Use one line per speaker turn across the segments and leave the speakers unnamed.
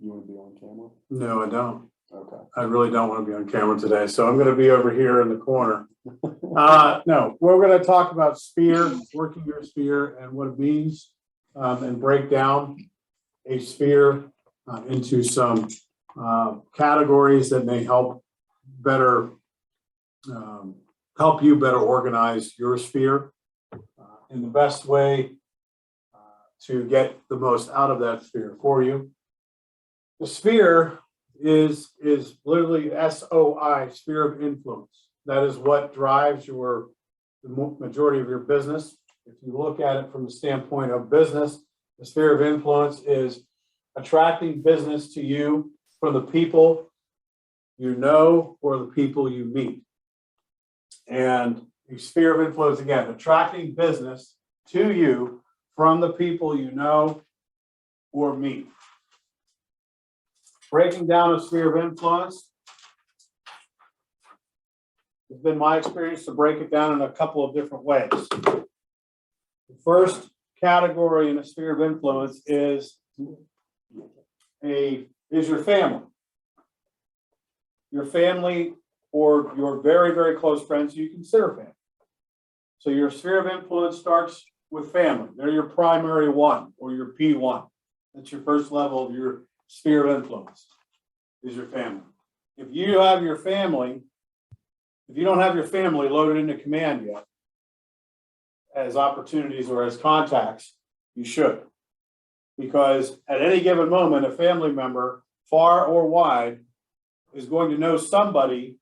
You want to be on camera?
No, I don't.
Okay.
I really don't want to be on camera today, so I'm going to be over here in the corner. No, we're going to talk about sphere, working your sphere, and what it means, and break down a sphere into some categories that may help better help you better organize your sphere in the best way to get the most out of that sphere for you. The sphere is literally SOI, sphere of influence. That is what drives the majority of your business. If you look at it from the standpoint of business, the sphere of influence is attracting business to you from the people you know or the people you meet. And the sphere of influence, again, attracting business to you from the people you know or meet. Breaking down a sphere of influence, it's been my experience to break it down in a couple of different ways. The first category in a sphere of influence is your family. Your family or your very, very close friends you consider family. So your sphere of influence starts with family. They're your primary one or your P1. That's your first level of your sphere of influence is your family. If you don't have your family loaded into command yet as opportunities or as contacts, you should. Because at any given moment, a family member, far or wide, is going to know somebody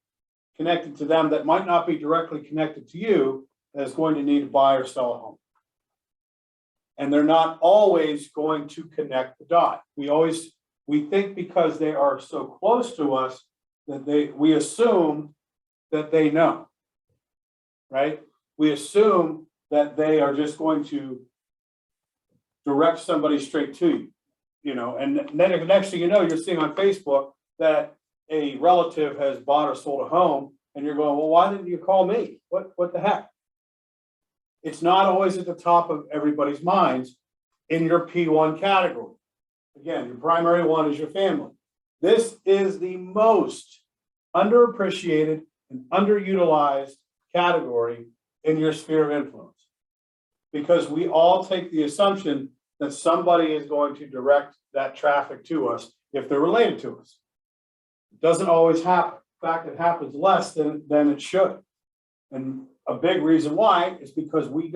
connected to them that might not be directly connected to you that is going to need to buy or sell a home. And they're not always going to connect the dot. We think because they are so close to us that we assume that they know, right? We assume that they are just going to direct somebody straight to you, and then the next thing you know, you're seeing on Facebook that a relative has bought or sold a home, and you're going, well, why didn't you call me? What the heck? It's not always at the top of everybody's minds in your P1 category. Again, your primary one is your family. This is the most underappreciated and underutilized category in your sphere of influence, because we all take the assumption that somebody is going to direct that traffic to us if they're related to us. It doesn't always happen. In fact, it happens less than it should. And a big reason why is because we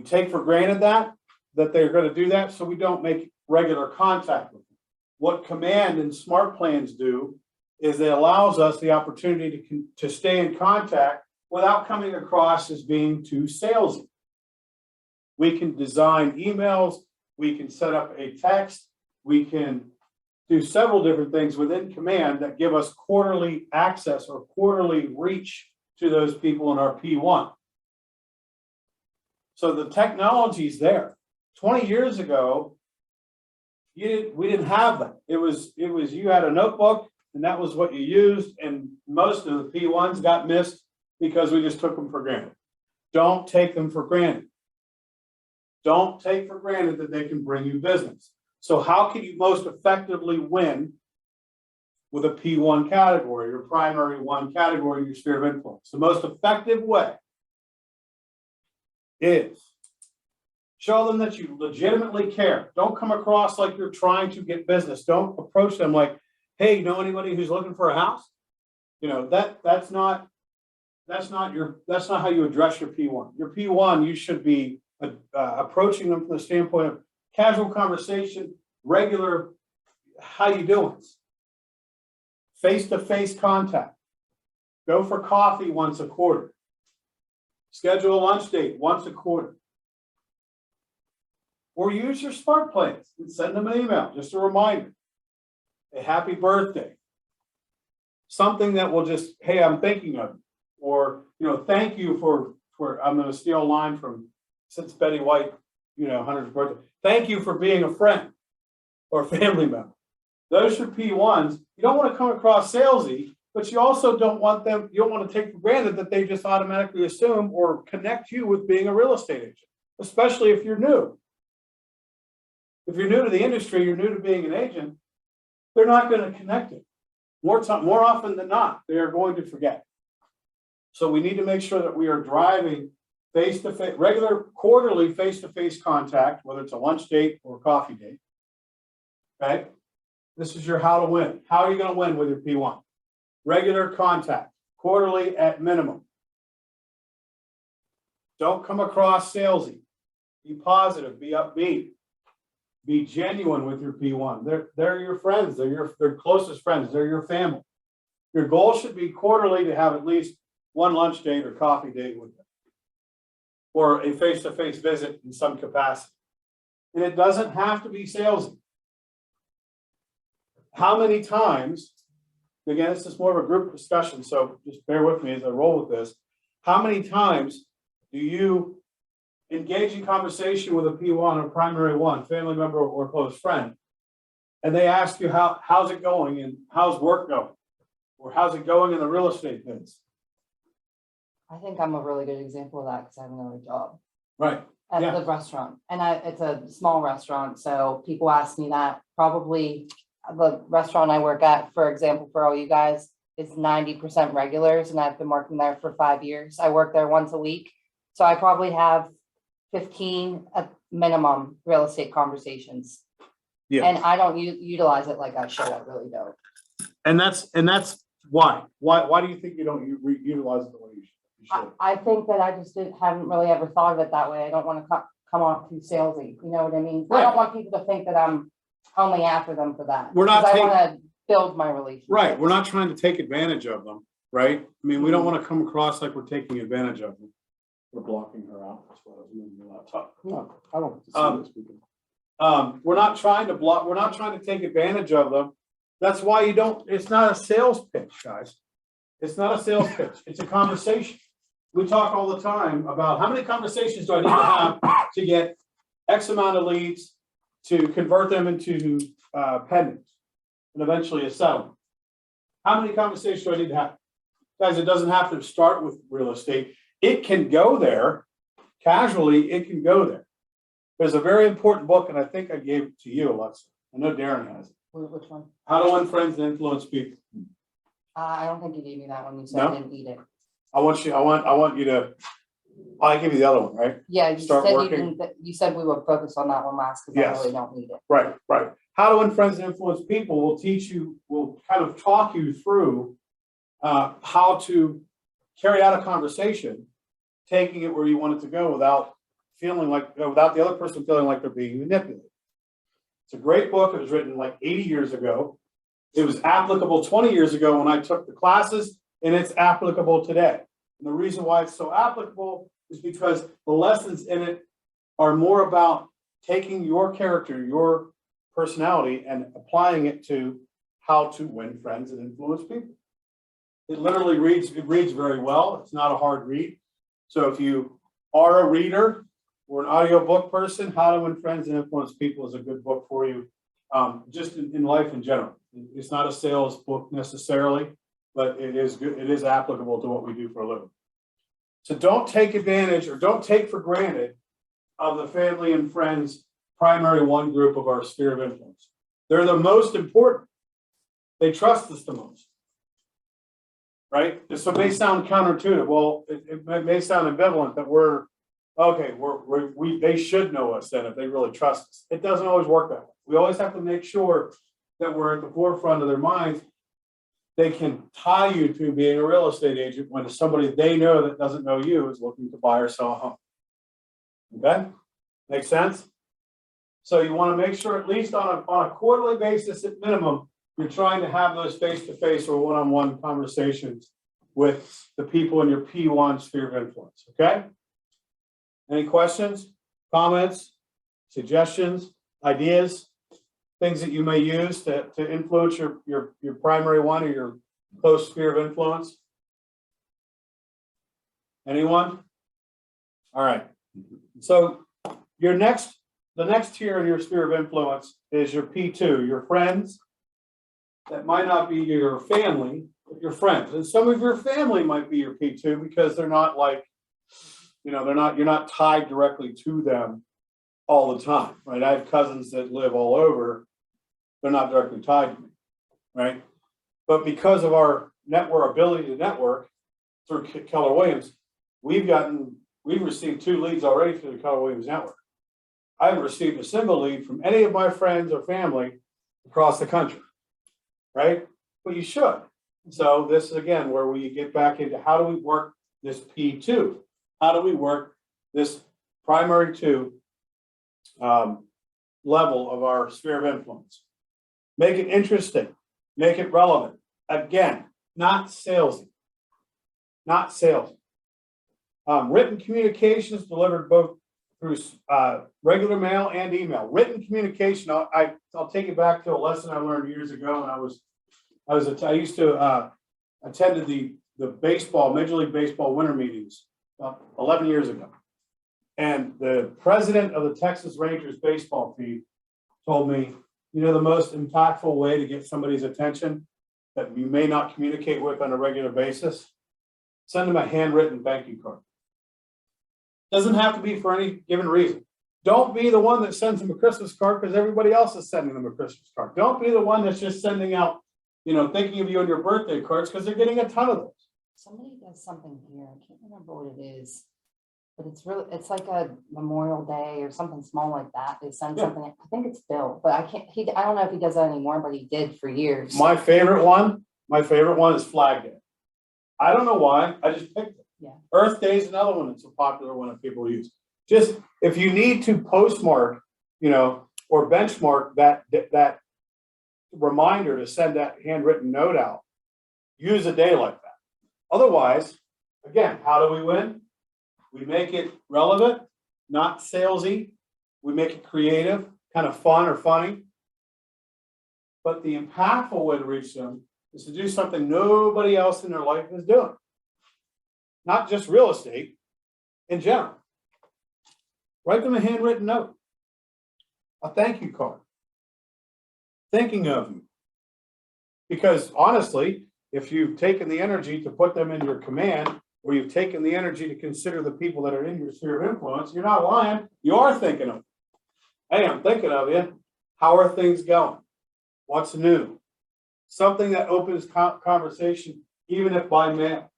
take for granted that they're going to do that, so we don't make regular contact with them. What Command and Smart Plans do is it allows us the opportunity to stay in contact without coming across as being too salesy. We can design emails, we can set up a text, we can do several different things within Command that give us quarterly access or quarterly reach to those people in our P1. So the technology's there. 20 years ago, we didn't have that. It was you had a notebook and that was what you used, and most of the P1s got missed because we just took them for granted. Don't take them for granted. Don't take for granted that they can bring you business. So how can you most effectively win with a P1 category, your primary one category in your sphere of influence? The most effective way is show them that you legitimately care. Don't come across like you're trying to get business. Don't approach them like, hey, you know anybody who's looking for a house? That's not how you address your P1. Your P1, you should be approaching them from the standpoint of casual conversation, regular, how you doing? Face-to-face contact. Go for coffee once a quarter. Schedule a lunch date once a quarter. Or use your smart plans and send them an email, just a reminder. A happy birthday. Something that will just, hey, I'm thinking of you. Or, thank you for I'm going to steal a line from, since Betty White, 100th birthday. Thank you for being a friend or a family member. Those are P1s. You don't want to come across salesy, but you also don't want to take for granted that they just automatically assume or connect you with being a real estate agent, especially if you're new. If you're new to the industry, you're new to being an agent, they're not going to connect it. More often than not, they are going to forget. So we need to make sure that we are driving face-to-face, regular quarterly face-to-face contact, whether it's a lunch date or a coffee date. Okay? This is your how to win. How are you going to win with your P1? Regular contact, quarterly at minimum. Don't come across salesy. Be positive, be upbeat. Be genuine with your P1. They're your friends, they're their closest friends, they're your family. Your goal should be quarterly to have at least one lunch date or coffee date with them, or a face-to-face visit in some capacity. And it doesn't have to be salesy. How many times, again, this is more of a group discussion, so just bear with me as I roll with this. How many times do you engage in conversation with a P1 or primary one, family member or close friend, and they ask you how's it going and how's work going, or how's it going in the real estate biz?
I think I'm a really good example of that because I have another job
Right.
at
Yeah.
the restaurant, and it's a small restaurant, so people ask me that. Probably the restaurant I work at, for example, for all you guys, is 90% regulars, and I've been working there for 5 years. I work there once a week, so I probably have 15 at minimum real estate conversations.
Yeah.
And I don't utilize it like I should. I really don't.
And that's why. Why do you think you don't utilize it the way you should?
I think that I just haven't really ever thought of it that way. I don't want to come off too salesy. You know what I mean? I don't want people to think that I'm only after them for that.
We're not
I want to build my relationship.
Right. We're not trying to take advantage of them, right? I mean, we don't want to come across like we're taking advantage of them. We're blocking her out. That's why I was moving the laptop. No, I don't have to see this. We're not trying to block, we're not trying to take advantage of them. That's why you don't, it's not a sales pitch, guys. It's not a sales pitch. It's a conversation. We talk all the time about how many conversations do I need to have to get X amount of leads to convert them into pendants and eventually a settlement. How many conversations do I need to have? Guys, it doesn't have to start with real estate. It can go there casually. It can go there. There's a very important book, and I think I gave it to you, Alexa. I know Darren has it.
Which one?
How to Win Friends and Influence People.
I don't think you gave me that one. You said
No?
I didn't eat it.
I want you to. I give you the other one, right?
Yeah, you
Start
said
working.
you said we would focus on that one last because
Yes.
I really don't need it.
Right. How to Win Friends and Influence People will teach you, will kind of talk you through how to carry out a conversation, taking it where you want it to go without feeling like, without the other person feeling like they're being manipulated. It's a great book. It was written like 80 years ago. It was applicable 20 years ago when I took the classes, and it's applicable today. And the reason why it's so applicable is because the lessons in it are more about taking your character, your personality, and applying it to how to win friends and influence people. It literally reads very well. It's not a hard read. So if you are a reader or an audiobook person, How to Win Friends and Influence People is a good book for you, just in life in general. It's not a sales book necessarily, but it is good. It is applicable to what we do for a living. So don't take advantage or don't take for granted of the family and friends primary one group of our sphere of influence. They're the most important. They trust us the most. Right? So it may sound counterintuitive. Well, it may sound ambivalent that they should know us then if they really trust us. It doesn't always work that way. We always have to make sure that we're at the forefront of their minds. They can tie you to being a real estate agent when somebody they know that doesn't know you is looking to buy or sell a home. Okay? Make sense? So you want to make sure at least on a quarterly basis at minimum, you're trying to have those face-to-face or one-on-one conversations with the people in your P1 sphere of influence, okay? Any questions, comments, suggestions, ideas, things that you may use to influence your primary one or your close sphere of influence? Anyone? All right. So the next tier in your sphere of influence is your P2, your friends. That might not be your family, but your friends. And some of your family might be your P2 because they're not like, you're not tied directly to them all the time, right? I have cousins that live all over. They're not directly tied to me. right? But because of our ability to network through Keller Williams, we've received 2 leads already through the Keller Williams network. I haven't received a single lead from any of my friends or family across the country, right? But you should. So this is again where we get back into how do we work this P2? How do we work this primary 2 level of our sphere of influence? Make it interesting, make it relevant. Again, not salesy, not salesy. Written communications delivered both through regular mail and email. Written communication, I'll take it back to a lesson I learned years ago when I used to attended the Major League Baseball winter meetings 11 years ago. And the president of the Texas Rangers baseball team told me, the most impactful way to get somebody's attention that you may not communicate with on a regular basis, send them a handwritten thank you card. Doesn't have to be for any given reason. Don't be the one that sends them a Christmas card because everybody else is sending them a Christmas card. Don't be the one that's just sending out, thinking of you on your birthday cards because they're getting a ton of those.
Somebody does something here. I can't remember what it is, but it's like a Memorial Day or something small like that. They send something. I think it's Bill, but I don't know if he does that anymore, but he did for years.
My favorite one is Flag Day. I don't know why. I just picked it.
Yeah.
Earth Day is another one that's a popular one that people use. Just if you need to postmark, or benchmark that reminder to send that handwritten note out, use a day like that. Otherwise, again, how do we win? We make it relevant, not salesy. We make it creative, kind of fun or funny. But the impactful way to reach them is to do something nobody else in their life is doing. Not just real estate, in general. Write them a handwritten note, a thank you card, thinking of you. Because honestly, if you've taken the energy to put them in your command, or you've taken the energy to consider the people that are in your sphere of influence, you're not lying. You are thinking of them. Hey, I'm thinking of you. How are things going? What's new? Something that opens conversation, even if by mail.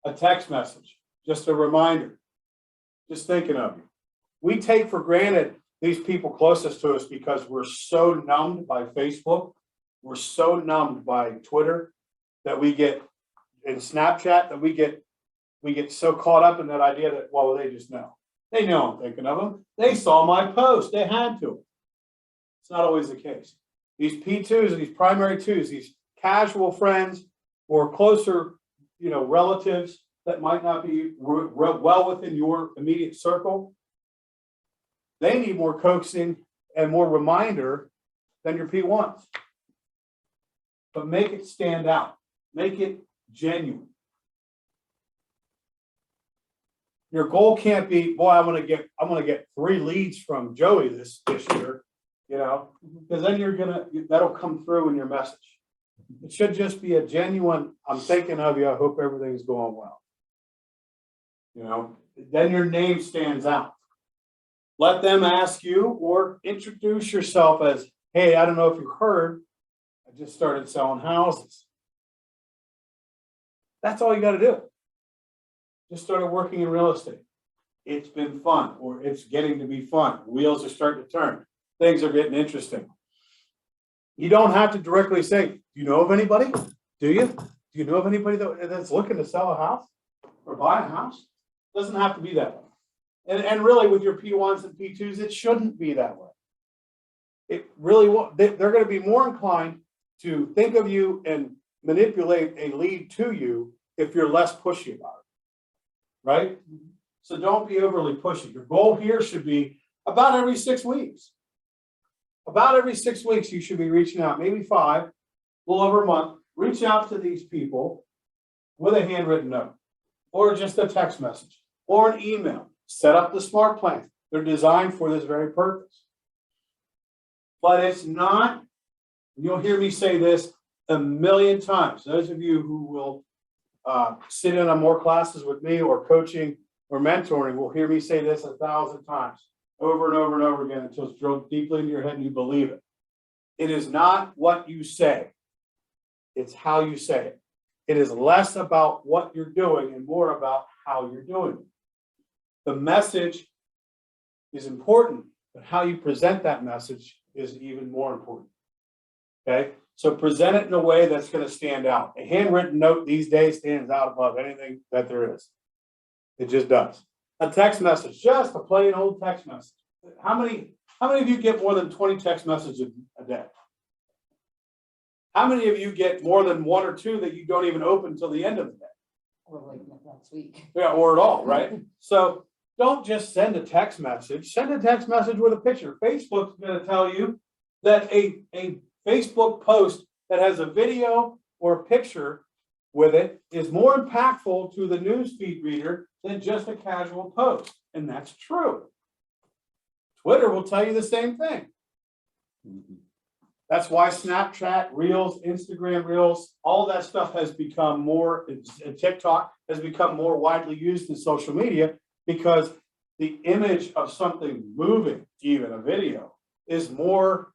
A text message, just a reminder, just thinking of you. We take for granted these people closest to us because we're so numbed by Facebook, we're so numbed by Twitter that we get in Snapchat that we get so caught up in that idea that, well, they just know. They know I'm thinking of them. They saw my post. They had to. It's not always the case. These P2s, these primary 2s, these casual friends or closer relatives that might not be well within your immediate circle, they need more coaxing and more reminder than your P1s. But make it stand out. Make it genuine. Your goal can't be, boy, I'm gonna get 3 leads from Joey this year, because then that'll come through in your message. It should just be a genuine, I'm thinking of you, I hope everything's going well. Then your name stands out. Let them ask you or introduce yourself as, hey, I don't know if you heard, I just started selling houses. That's all you got to do. Just started working in real estate. It's been fun, or it's getting to be fun. Wheels are starting to turn. Things are getting interesting. You don't have to directly say, do you know of anybody? Do you? Do you know of anybody that's looking to sell a house or buy a house? It doesn't have to be that way. And really with your P1s and P2s, it shouldn't be that way. It really won't. They're going to be more inclined to think of you and manipulate a lead to you if you're less pushy about it, right? So don't be overly pushy. Your goal here should be about every 6 weeks. About every 6 weeks, you should be reaching out, maybe 5, a little over a month. Reach out to these people with a handwritten note or just a text message or an email. Set up the smart plans. They're designed for this very purpose. But it's not, you'll hear me say this a million times. Those of you who will sit in on more classes with me or coaching or mentoring will hear me say this 1,000 times over and over and over again until it's drilled deeply into your head and you believe it. It is not what you say. It's how you say it. It is less about what you're doing and more about how you're doing it. The message is important, but how you present that message is even more important. Okay, so present it in a way that's going to stand out. A handwritten note these days stands out above anything that there is. It just does. A text message, just a plain old text message. How many of you get more than 20 text messages a day? How many of you get more than one or two that you don't even open until the end of the day?
Or like next week.
Yeah, or at all, right? So don't just send a text message. Send a text message with a picture. Facebook's going to tell you that a Facebook post that has a video or a picture with it is more impactful to the newsfeed reader than just a casual post. And that's true. Twitter will tell you the same thing. That's why Snapchat, Reels, Instagram Reels, all that stuff has become more, TikTok has become more widely used in social media, because the image of something moving, even a video, is more,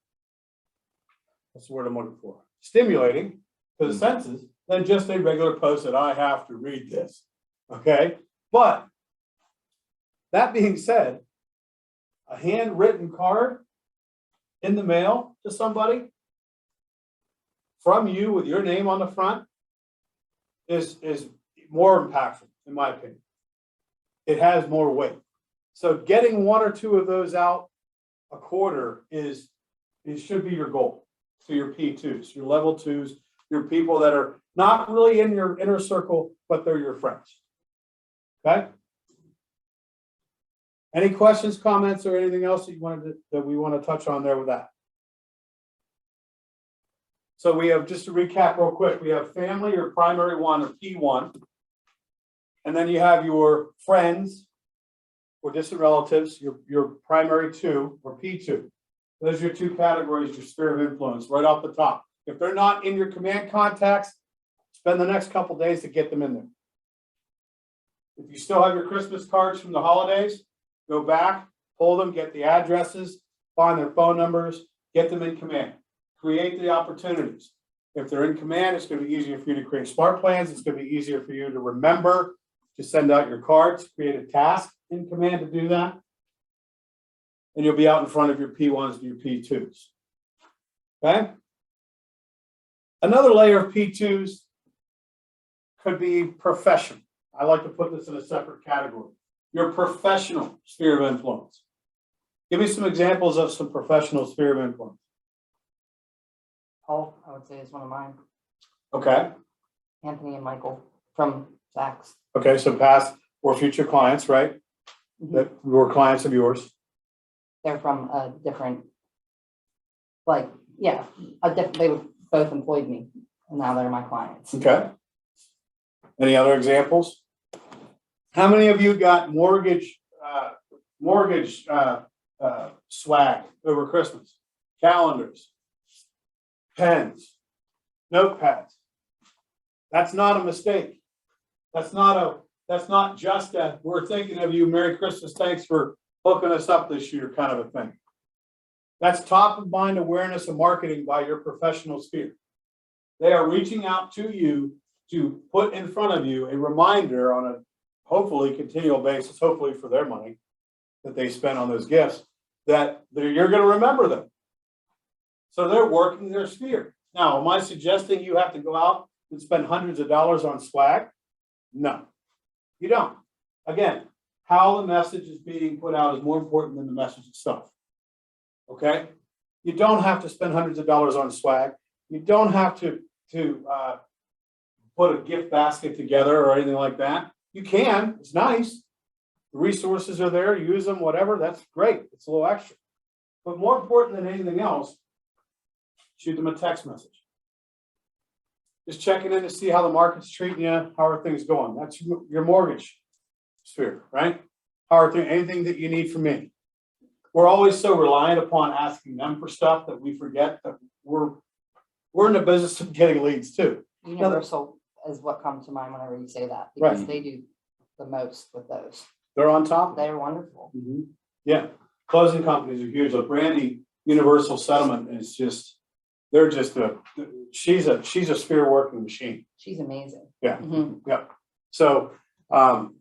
what's the word I'm looking for? Stimulating to the senses than just a regular post that I have to read this. Okay? But that being said, a handwritten card in the mail to somebody from you with your name on the front is more impactful, in my opinion. It has more weight. So getting one or two of those out a quarter it should be your goal to your P2s, your level 2s, your people that are not really in your inner circle, but they're your friends. Okay? Any questions, comments, or anything else that we want to touch on there with that? So we have, just to recap real quick, we have family, your primary one, or P1. And then you have your friends or distant relatives, your primary 2, or P2. Those are your 2 categories, your sphere of influence, right off the top. If they're not in your command contacts, spend the next couple days to get them in there. If you still have your Christmas cards from the holidays, go back, pull them, get the addresses, find their phone numbers, get them in command. Create the opportunities. If they're in command, it's going to be easier for you to create smart plans. It's going to be easier for you to remember to send out your cards, create a task in command to do that. And you'll be out in front of your P1s and your P2s. Okay? Another layer of P2s could be professional. I like to put this in a separate category. Your professional sphere of influence. Give me some examples of some professional sphere of influence.
Paul, I would say, is one of mine.
Okay.
Anthony and Michael from Saks.
Okay, so past or future clients, right?
Mhm.
That were clients of yours.
They're from a different, they both employed me, and now they're my clients.
Okay. Any other examples? How many of you got mortgage swag over Christmas? Calendars, pens, notepads. That's not a mistake. That's not just a, we're thinking of you, Merry Christmas, thanks for hooking us up this year kind of a thing. That's top of mind awareness and marketing by your professional sphere. They are reaching out to you to put in front of you a reminder on a hopefully continual basis, hopefully for their money that they spent on those gifts, that you're going to remember them. So they're working their sphere. Now, am I suggesting you have to go out and spend hundreds of dollars on swag? No, you don't. Again, how the message is being put out is more important than the message itself. Okay? You don't have to spend hundreds of dollars on swag. You don't have to put a gift basket together or anything like that. You can. It's nice. The resources are there. Use them, whatever. That's great. It's a little extra. But more important than anything else, shoot them a text message. Just checking in to see how the market's treating you. How are things going? That's your mortgage sphere, right? How are things? Anything that you need from me? We're always so reliant upon asking them for stuff that we forget that we're in the business of getting leads too.
Universal is what comes to mind whenever you say that, because they do the most with those.
They're on top.
They're wonderful.
Mm-hmm. Yeah, closing companies are huge. Like Brandy, Universal Settlement is just they're just she's a sphere working machine.
She's amazing.
Yeah.
Mhm.
Yeah. So,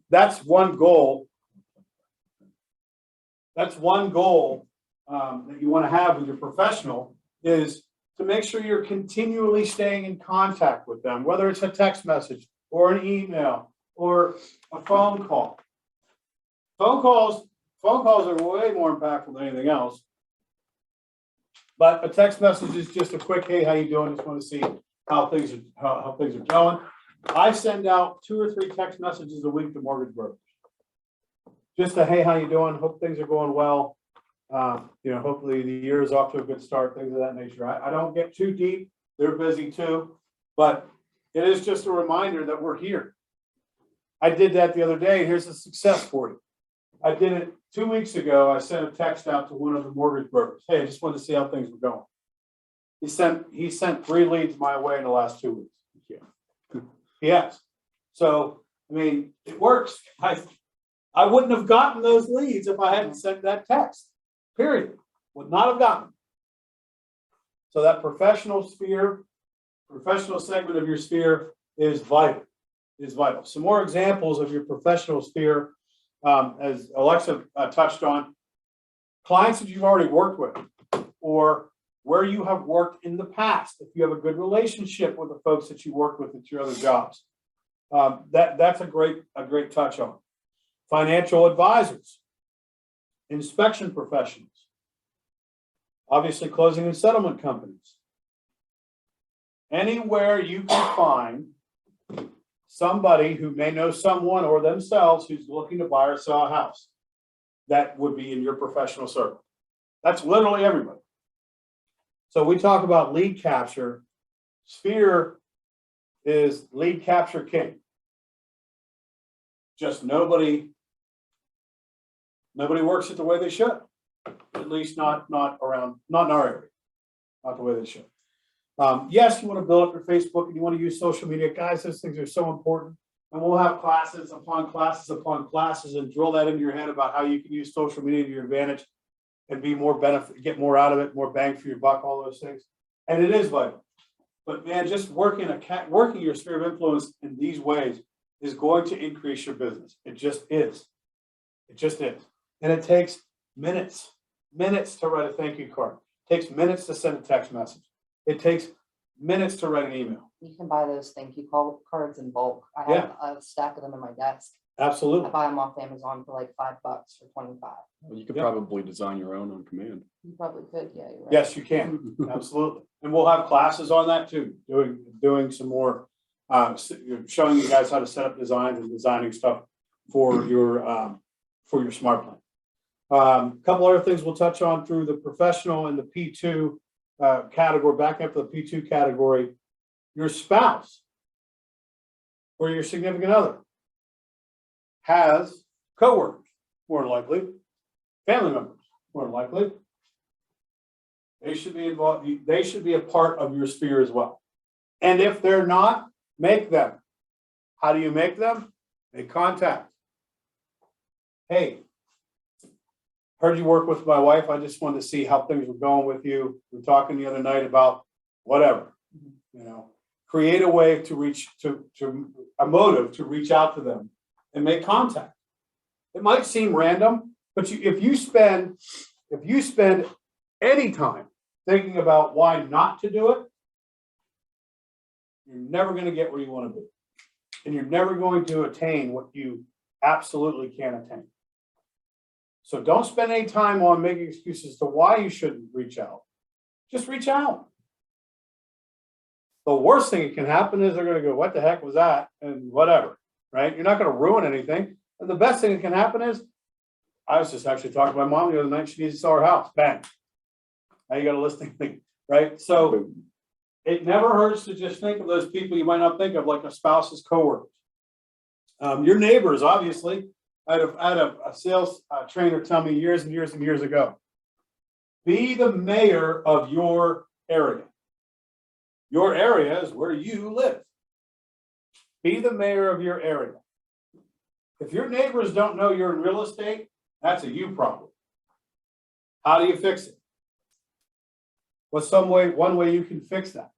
that's one goal. That's one goal, that you want to have with your professional is to make sure you're continually staying in contact with them, whether it's a text message or an email or a phone call. Phone calls are way more impactful than anything else. But a text message is just a quick, hey, how you doing? Just want to see how things are going. I send out 2 or 3 text messages a week to mortgage brokers. Just a, hey, how you doing? Hope things are going well. Hopefully the year is off to a good start, things of that nature. I don't get too deep. They're busy too, but it is just a reminder that we're here. I did that the other day. Here's a success for you. I did it 2 weeks ago. I sent a text out to one of the mortgage brokers. Hey, I just wanted to see how things were going. He sent 3 leads my way in the last 2 weeks. Yeah. He has. So, I mean, it works. I wouldn't have gotten those leads if I hadn't sent that text. Period. Would not have gotten them. So that professional segment of your sphere is vital. Is vital. Some more examples of your professional sphere, as Alexa touched on, clients that you've already worked with, or where you have worked in the past. If you have a good relationship with the folks that you work with at your other jobs, that's a great touch on. Financial advisors, inspection professionals, obviously closing and settlement companies. Anywhere you can find somebody who may know someone or themselves who's looking to buy or sell a house, that would be in your professional circle. That's literally everybody. So we talk about lead capture. Sphere is lead capture king. Just nobody works it the way they should. At least not in our area. Not the way they should. Yes, you want to build up your Facebook and you want to use social media. Guys, those things are so important. And we'll have classes upon classes upon classes and drill that into your head about how you can use social media to your advantage and be more benefit, get more out of it, more bang for your buck, all those things. And it is vital. But man, just working your sphere of influence in these ways is going to increase your business. It just is. It just is. And it takes minutes to write a thank you card. It takes minutes to send a text message. It takes minutes to write an email.
You can buy those thank you cards in bulk. I have a stack of them in my desk.
Absolutely.
I buy them off Amazon for like $5 for 25.
Well, you could probably design your own on command.
You probably could, yeah. You're right.
Yes, you can. Absolutely. And we'll have classes on that too, doing some more, showing you guys how to set up designs and designing stuff for your smart plan. A couple other things we'll touch on through the professional and the P2 category, back up to the P2 category. Your spouse or your significant other has coworkers, more than likely, family members, more than likely. They should be involved. They should be a part of your sphere as well. And if they're not, make them. How do you make them? Make contact. Hey, heard you work with my wife. I just wanted to see how things were going with you. We were talking the other night about whatever, create a way to reach to a motive to reach out to them and make contact. It might seem random, but if you spend any time thinking about why not to do it, you're never going to get where you want to be. And you're never going to attain what you absolutely can attain. So don't spend any time on making excuses to why you shouldn't reach out. Just reach out. The worst thing that can happen is they're going to go, what the heck was that? And whatever, right? You're not going to ruin anything. And the best thing that can happen is, I was just actually talking to my mom the other night. She needs to sell her house. Bang. Now you got a listing thing, right? So it never hurts to just think of those people you might not think of, like a spouse's coworkers. Your neighbors, obviously. I had a sales trainer tell me years and years and years ago, be the mayor of your area. Your area is where you live. Be the mayor of your area. If your neighbors don't know you're in real estate, that's a you problem. How do you fix it? What's one way you can fix that?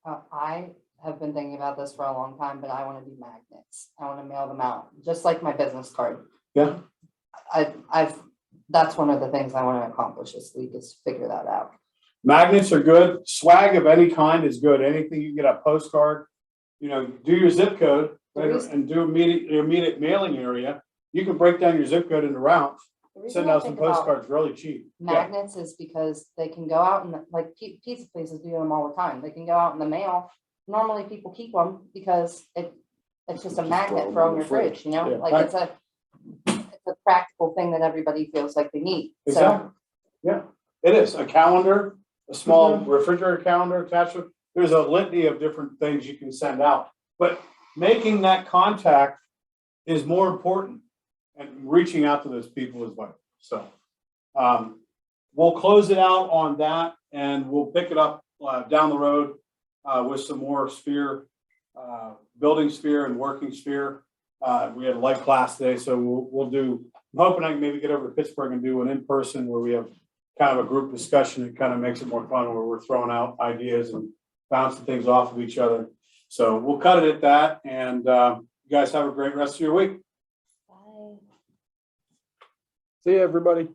I have been thinking about this for a long time, but I want to do magnets. I want to mail them out, just like my business card.
Yeah.
That's one of the things I want to accomplish this week is figure that out.
Magnets are good. Swag of any kind is good. Anything you can get a postcard, do your zip code and do immediate mailing area. You can break down your zip code into routes,
The reason
send
I
out some
think about
postcards really cheap. Yeah.
magnets is because they can go out and like pizza places do them all the time. They can go out in the mail. Normally people keep them because it's just a magnet for on your fridge,
Yeah,
like
right.
it's a practical thing that everybody feels like they need.
Exactly. Yeah, it is. A calendar, a small refrigerator calendar attached with, there's a litany of different things you can send out. But making that contact is more important, and reaching out to those people is vital. So we'll close it out on that, and we'll pick it up down the road with some more building sphere and working sphere. We had a light class today, so we'll do, I'm hoping I can maybe get over to Pittsburgh and do one in person where we have kind of a group discussion. It kind of makes it more fun where we're throwing out ideas and bouncing things off of each other. So we'll cut it at that, and you guys have a great rest of your week.
Bye.
See you, everybody.